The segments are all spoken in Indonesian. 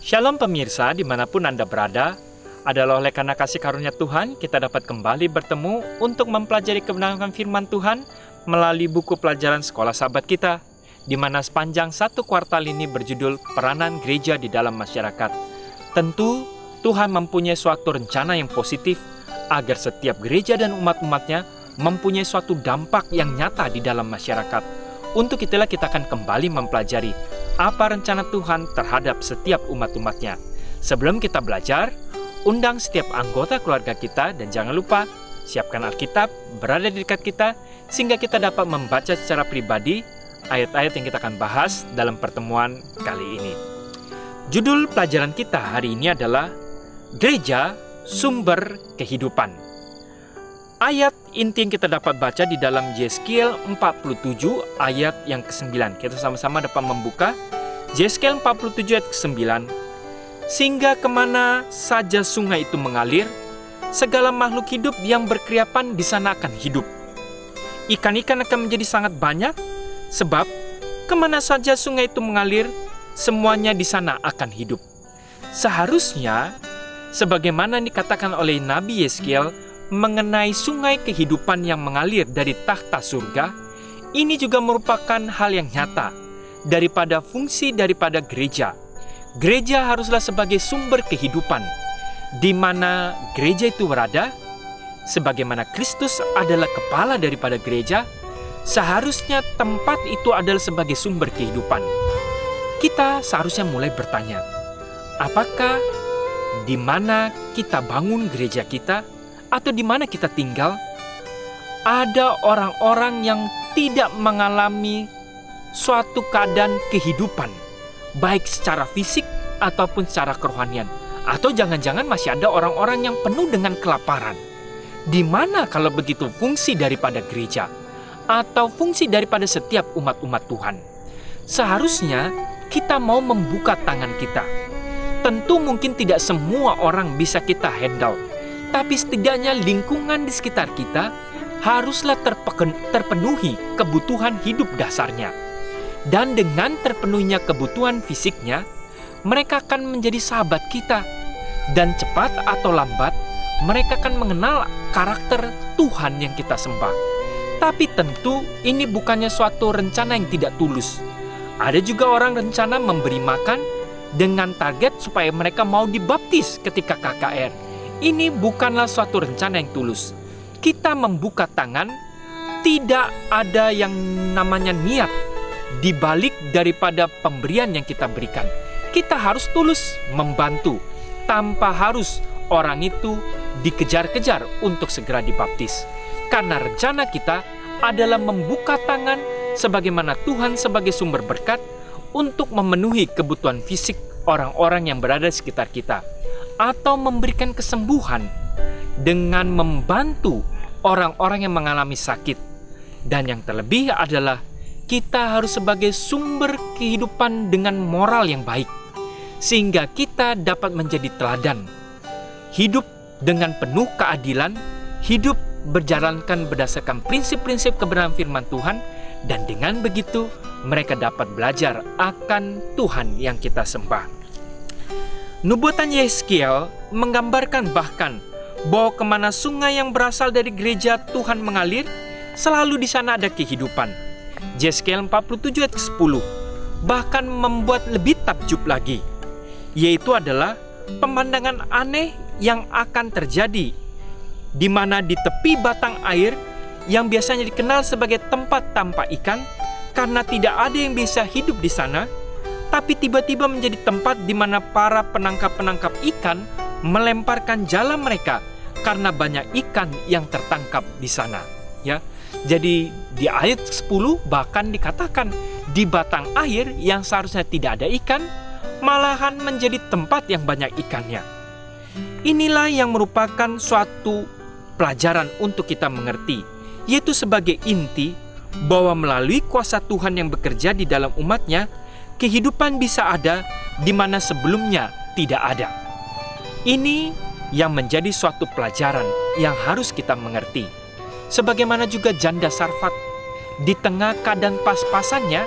Shalom pemirsa, dimanapun Anda berada, adalah oleh karena kasih karunia Tuhan, kita dapat kembali bertemu untuk mempelajari kebenaran firman Tuhan melalui buku pelajaran sekolah sahabat kita, di mana sepanjang satu kuartal ini berjudul Peranan Gereja di dalam Masyarakat. Tentu, Tuhan mempunyai suatu rencana yang positif agar setiap gereja dan umat-umatnya mempunyai suatu dampak yang nyata di dalam masyarakat. Untuk itulah kita akan kembali mempelajari apa rencana Tuhan terhadap setiap umat-umatnya. Sebelum kita belajar, undang setiap anggota keluarga kita dan jangan lupa siapkan Alkitab berada di dekat kita sehingga kita dapat membaca secara pribadi ayat-ayat yang kita akan bahas dalam pertemuan kali ini. Judul pelajaran kita hari ini adalah Gereja Sumber Kehidupan. Ayat inti yang kita dapat baca di dalam Yeskiel 47 ayat yang ke-9. Kita sama-sama dapat membuka Yeskiel 47 ayat ke-9. Sehingga kemana saja sungai itu mengalir, segala makhluk hidup yang berkeriapan di sana akan hidup. Ikan-ikan akan menjadi sangat banyak, sebab kemana saja sungai itu mengalir, semuanya di sana akan hidup. Seharusnya, sebagaimana dikatakan oleh Nabi Yeskiel mengenai sungai kehidupan yang mengalir dari takhta surga, ini juga merupakan hal yang nyata daripada fungsi daripada gereja. Gereja haruslah sebagai sumber kehidupan, di mana gereja itu berada, sebagaimana Kristus adalah kepala daripada gereja, seharusnya tempat itu adalah sebagai sumber kehidupan. Kita seharusnya mulai bertanya, apakah di mana kita bangun gereja kita, atau di mana kita tinggal, ada orang-orang yang tidak mengalami suatu keadaan kehidupan, baik secara fisik ataupun secara kerohanian. Atau jangan-jangan masih ada orang-orang yang penuh dengan kelaparan. Di mana kalau begitu fungsi daripada gereja, atau fungsi daripada setiap umat-umat Tuhan? Seharusnya kita mau membuka tangan kita. Tentu mungkin tidak semua orang bisa kita handle, tapi setidaknya lingkungan di sekitar kita haruslah terpenuhi kebutuhan hidup dasarnya. Dan dengan terpenuhinya kebutuhan fisiknya, mereka akan menjadi sahabat kita. Dan cepat atau lambat, mereka akan mengenal karakter Tuhan yang kita sembah. Tapi tentu ini bukannya suatu rencana yang tidak tulus. Ada juga orang rencana memberi makan dengan target supaya mereka mau dibaptis ketika KKR. Ini bukanlah suatu rencana yang tulus. Kita membuka tangan, tidak ada yang namanya niat di balik daripada pemberian yang kita berikan. Kita harus tulus membantu, tanpa harus orang itu dikejar-kejar untuk segera dibaptis. Karena rencana kita adalah membuka tangan sebagaimana Tuhan sebagai sumber berkat untuk memenuhi kebutuhan fisik orang-orang yang berada di sekitar kita, atau memberikan kesembuhan dengan membantu orang-orang yang mengalami sakit. Dan yang terlebih adalah kita harus sebagai sumber kehidupan dengan moral yang baik, sehingga kita dapat menjadi teladan, hidup dengan penuh keadilan, hidup berjalankan berdasarkan prinsip-prinsip kebenaran firman Tuhan, dan dengan begitu mereka dapat belajar akan Tuhan yang kita sembah. Nubuatan Yeskiel menggambarkan bahkan bahwa kemana sungai yang berasal dari gereja Tuhan mengalir, selalu di sana ada kehidupan. Yeskiel 47 ayat 10 bahkan membuat lebih takjub lagi, yaitu adalah pemandangan aneh yang akan terjadi, di mana di tepi batang air yang biasanya dikenal sebagai tempat tanpa ikan, karena tidak ada yang bisa hidup di sana, tapi tiba-tiba menjadi tempat di mana para penangkap-penangkap ikan melemparkan jala mereka karena banyak ikan yang tertangkap di sana. Ya, jadi di ayat 10 bahkan dikatakan di batang air yang seharusnya tidak ada ikan, malahan menjadi tempat yang banyak ikannya. Inilah yang merupakan suatu pelajaran untuk kita mengerti, yaitu sebagai inti bahwa melalui kuasa Tuhan yang bekerja di dalam umatnya, kehidupan bisa ada di mana sebelumnya tidak ada. Ini yang menjadi suatu pelajaran yang harus kita mengerti. Sebagaimana juga janda Sarfat, di tengah keadaan pas-pasannya,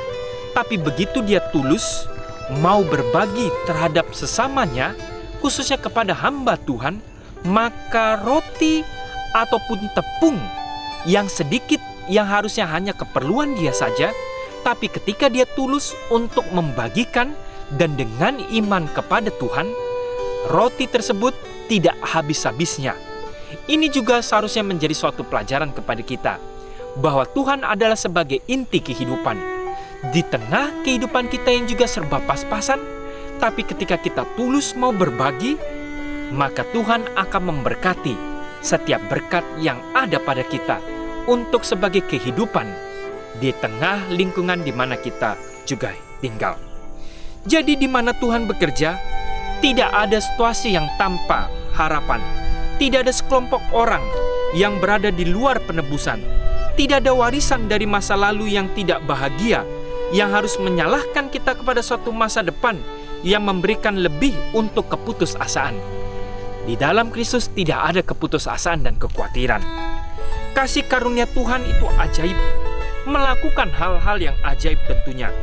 tapi begitu dia tulus, mau berbagi terhadap sesamanya, khususnya kepada hamba Tuhan, maka roti ataupun tepung yang sedikit yang harusnya hanya keperluan dia saja, tapi ketika dia tulus untuk membagikan dan dengan iman kepada Tuhan, roti tersebut tidak habis-habisnya. Ini juga seharusnya menjadi suatu pelajaran kepada kita, bahwa Tuhan adalah sebagai inti kehidupan. Di tengah kehidupan kita yang juga serba pas-pasan, tapi ketika kita tulus mau berbagi, maka Tuhan akan memberkati setiap berkat yang ada pada kita untuk sebagai kehidupan di tengah lingkungan di mana kita juga tinggal. Jadi di mana Tuhan bekerja, tidak ada situasi yang tanpa harapan. Tidak ada sekelompok orang yang berada di luar penebusan. Tidak ada warisan dari masa lalu yang tidak bahagia, yang harus menyalahkan kita kepada suatu masa depan yang memberikan lebih untuk keputusasaan. Di dalam Kristus tidak ada keputusasaan dan kekhawatiran. Kasih karunia Tuhan itu ajaib, melakukan hal-hal yang ajaib tentunya,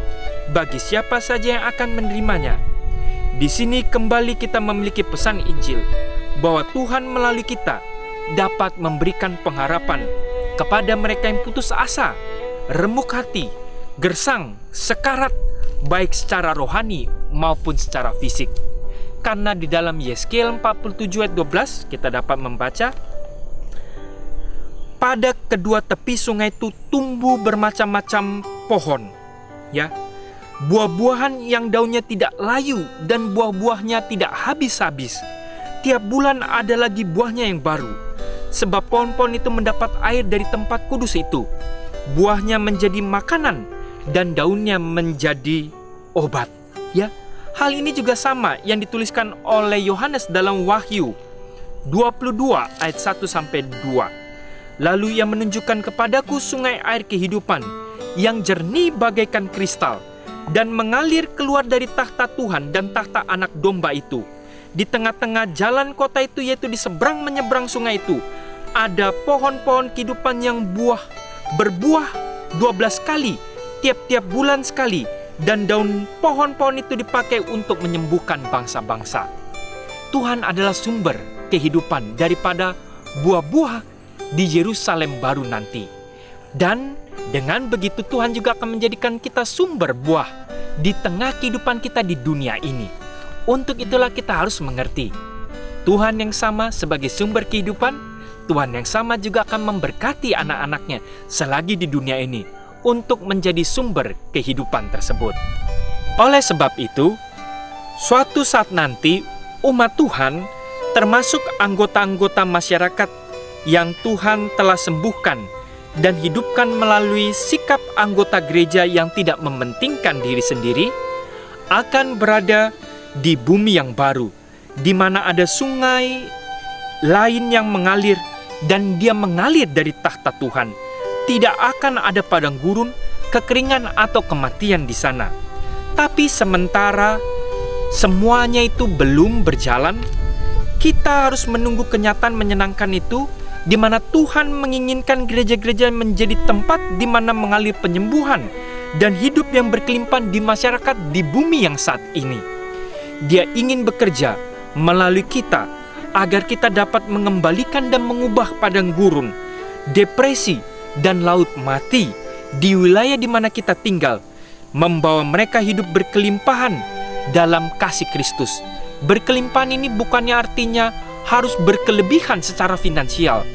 bagi siapa saja yang akan menerimanya. Di sini kembali kita memiliki pesan Injil, bahwa Tuhan melalui kita dapat memberikan pengharapan kepada mereka yang putus asa, remuk hati, gersang, sekarat, baik secara rohani maupun secara fisik. Karena di dalam Yeskiel 47 ayat 12 kita dapat membaca, pada kedua tepi sungai itu tumbuh bermacam-macam pohon, ya, buah-buahan yang daunnya tidak layu dan buah-buahnya tidak habis-habis. Tiap bulan ada lagi buahnya yang baru, sebab pohon-pohon itu mendapat air dari tempat kudus itu. Buahnya menjadi makanan dan daunnya menjadi obat. Ya, hal ini juga sama yang dituliskan oleh Yohanes dalam Wahyu 22 ayat 1-2. Lalu ia menunjukkan kepadaku sungai air kehidupan yang jernih bagaikan kristal dan mengalir keluar dari takhta Tuhan dan takhta anak domba itu. Di tengah-tengah jalan kota itu, yaitu di seberang menyeberang sungai itu, ada pohon-pohon kehidupan yang berbuah 12 kali, tiap-tiap bulan sekali, dan daun pohon-pohon itu dipakai untuk menyembuhkan bangsa-bangsa. Tuhan adalah sumber kehidupan daripada buah-buah di Yerusalem baru nanti. Dan dengan begitu Tuhan juga akan menjadikan kita sumber buah di tengah kehidupan kita di dunia ini. Untuk itulah kita harus mengerti, Tuhan yang sama sebagai sumber kehidupan, Tuhan yang sama juga akan memberkati anak-anaknya selagi di dunia ini untuk menjadi sumber kehidupan tersebut. Oleh sebab itu, suatu saat nanti umat Tuhan, termasuk anggota-anggota masyarakat yang Tuhan telah sembuhkan dan hidupkan melalui sikap anggota gereja yang tidak mementingkan diri sendiri, akan berada di bumi yang baru, di mana ada sungai lain yang mengalir, dan dia mengalir dari takhta Tuhan. Tidak akan ada padang gurun, kekeringan atau kematian di sana. Tapi sementara semuanya itu belum berjalan, kita harus menunggu kenyataan menyenangkan itu, di mana Tuhan menginginkan gereja-gereja menjadi tempat di mana mengalir penyembuhan dan hidup yang berkelimpahan di masyarakat di bumi yang saat ini. Dia ingin bekerja melalui kita agar kita dapat mengembalikan dan mengubah padang gurun, depresi, dan laut mati di wilayah di mana kita tinggal, membawa mereka hidup berkelimpahan dalam kasih Kristus. Berkelimpahan ini bukannya artinya harus berkelebihan secara finansial,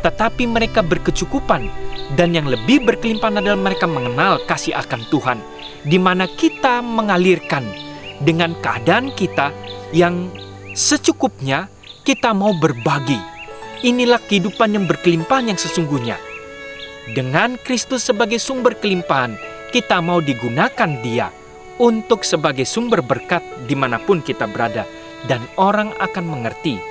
tetapi mereka berkecukupan, dan yang lebih berkelimpahan adalah mereka mengenal kasih akan Tuhan, di mana kita mengalirkan dengan keadaan kita yang secukupnya. Kita mau berbagi. Inilah kehidupan yang berkelimpahan yang sesungguhnya. Dengan Kristus sebagai sumber kelimpahan, kita mau digunakan Dia untuk sebagai sumber berkat dimanapun kita berada, dan orang akan mengerti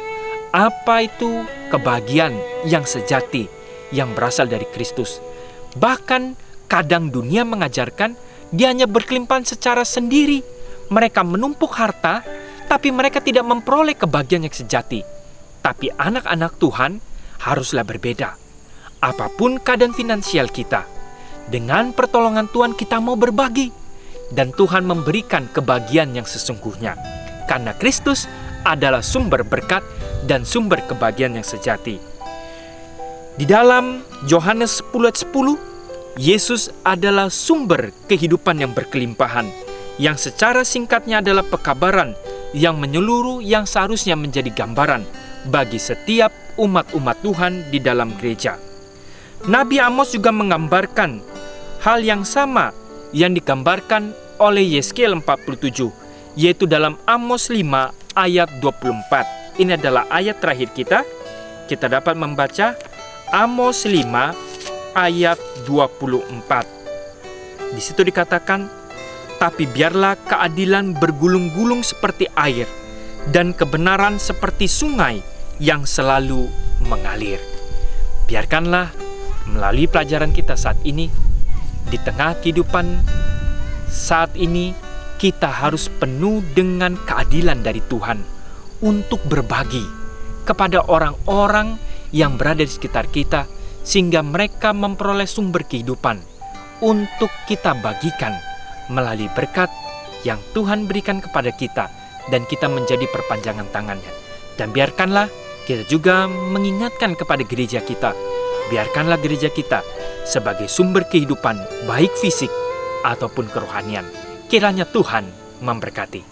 apa itu kebahagiaan yang sejati yang berasal dari Kristus. Bahkan kadang dunia mengajarkan dia hanya berkelimpahan secara sendiri. Mereka menumpuk harta, tapi mereka tidak memperoleh kebahagiaan yang sejati. Tapi anak-anak Tuhan haruslah berbeda. Apapun keadaan finansial kita, dengan pertolongan Tuhan kita mau berbagi. dan Tuhan memberikan kebahagiaan yang sesungguhnya. Karena Kristus adalah sumber berkat dan sumber kebahagiaan yang sejati. Di dalam Yohanes 10 ayat 10, Yesus adalah sumber kehidupan yang berkelimpahan, yang secara singkatnya adalah pekabaran yang menyeluruh yang seharusnya menjadi gambaran bagi setiap umat-umat Tuhan di dalam gereja. Nabi Amos juga menggambarkan hal yang sama yang digambarkan oleh Yeskiel 47, yaitu dalam Amos 5 ayat 24. Ini adalah ayat terakhir kita. Kita dapat membaca Amos 5 ayat 24. Di situ dikatakan, "Tapi biarlah keadilan bergulung-gulung seperti air, dan kebenaran seperti sungai yang selalu mengalir." Biarkanlah melalui pelajaran kita saat ini, di tengah kehidupan saat ini, kita harus penuh dengan keadilan dari Tuhan untuk berbagi kepada orang-orang yang berada di sekitar kita, sehingga mereka memperoleh sumber kehidupan untuk kita bagikan melalui berkat yang Tuhan berikan kepada kita, dan kita menjadi perpanjangan tangannya. Dan biarkanlah kita juga mengingatkan kepada gereja kita, biarkanlah gereja kita sebagai sumber kehidupan baik fisik ataupun kerohanian. Kiranya Tuhan memberkati.